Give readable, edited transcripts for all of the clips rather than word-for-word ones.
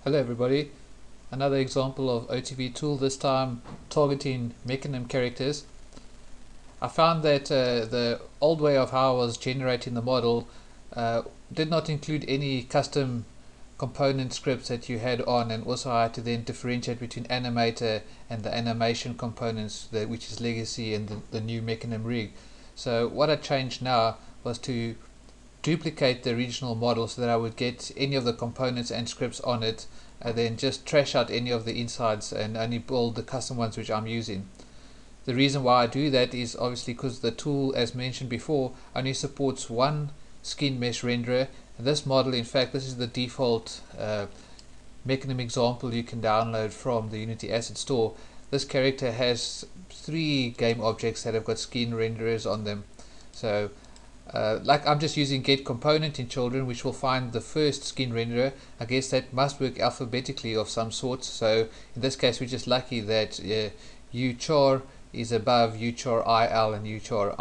Hello everybody, another example of o2v tool, this time targeting Mecanim characters. I found that the old way of how I was generating the model did not include any custom component scripts that you had on, and also I had to then differentiate between animator and the animation components, which is legacy, and the new Mecanim rig. So what I changed now was to duplicate the original model so that I would get any of the components and scripts on it, and then just trash out any of the insides and only build the custom ones which I'm using. The reason why I do that is obviously because the tool, as mentioned before, only supports one skin mesh renderer, and this model, in fact, this is the default Mecanim example you can download from the Unity Asset Store. This character has 3 game objects that have got skin renderers on them. So like I'm just using get component in children, which will find the first skin renderer. I guess that must work alphabetically of some sort. So in this case, we're just lucky that uchar is above uchar il and uchar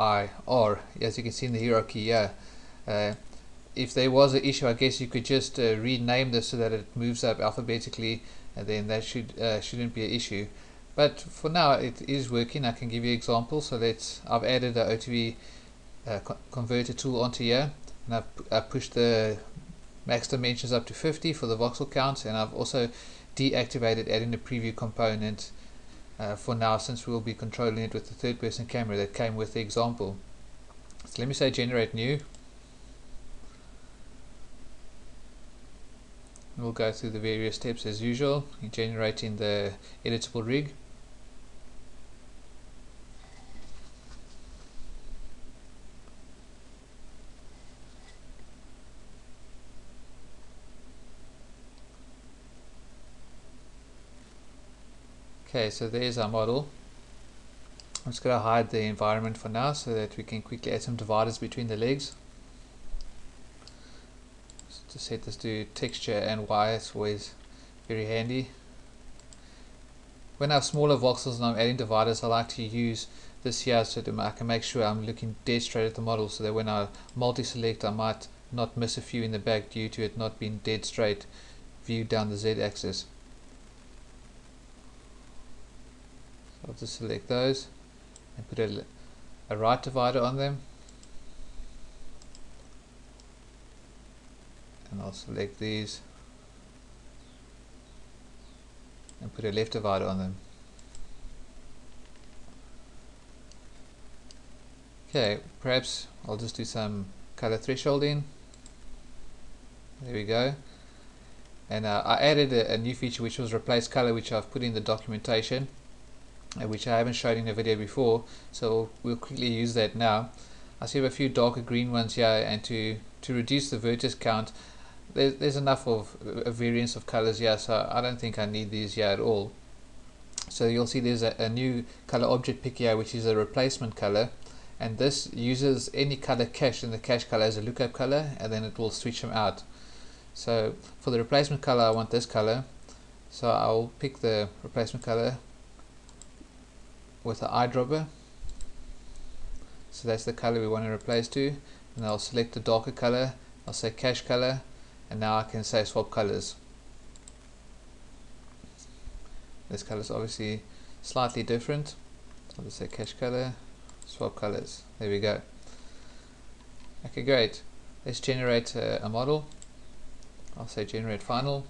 ir, as you can see in the hierarchy here. If there was an issue, I guess you could just rename this so that it moves up alphabetically, and then that shouldn't be an issue. But for now, it is working. I can give you examples. So I've added the o2v converter tool onto here, and I've pushed the max dimensions up to 50 for the voxel count, and I've also deactivated adding the preview component for now, since we'll be controlling it with the third-person camera that came with the example. So let me say generate new, and we'll go through the various steps as usual in generating the editable rig. Okay, so there's our model. I'm just going to hide the environment for now so that we can quickly add some dividers between the legs. Just to set this to texture and Y, it's always very handy. When I have smaller voxels and I'm adding dividers, I like to use this here so that I can make sure I'm looking dead straight at the model, so that when I multi-select, I might not miss a few in the back due to it not being dead straight viewed down the Z-axis. I'll just select those and put a right divider on them, and I'll select these and put a left divider on them. Okay, perhaps I'll just do some color thresholding. There we go. And I added a new feature, which was replace color, which I've put in the documentation, which I haven't shown in a video before, so we'll quickly use that now. I see a few darker green ones here, and to reduce the vertex count, there's enough of a variance of colors here, so I don't think I need these here at all. So you'll see there's a new color object pick here, which is a replacement color, and this uses any color cached in the cache color as a lookup color, and then it will switch them out. So for the replacement color, I want this color, so I'll pick the replacement color with the eyedropper. So that's the color we want to replace to, and I'll select the darker color, I'll say cache color, and now I can say swap colors. This color is obviously slightly different, so I'll just say cache color, swap colors. There we go. Okay, great. Let's generate a model. I'll say generate final.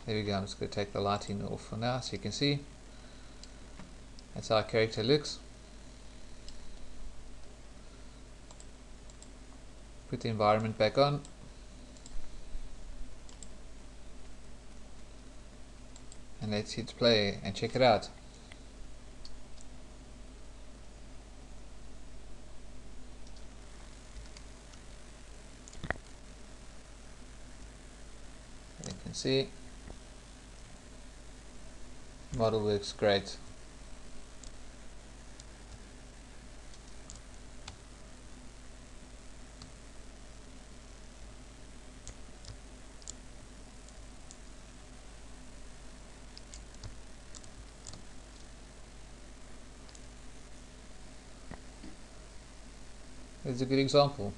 There we go. I'm just going to take the lighting off for now so you can see. That's how our character looks. Put the environment back on. And let's hit play and check it out. You can see model works great. It's a good example.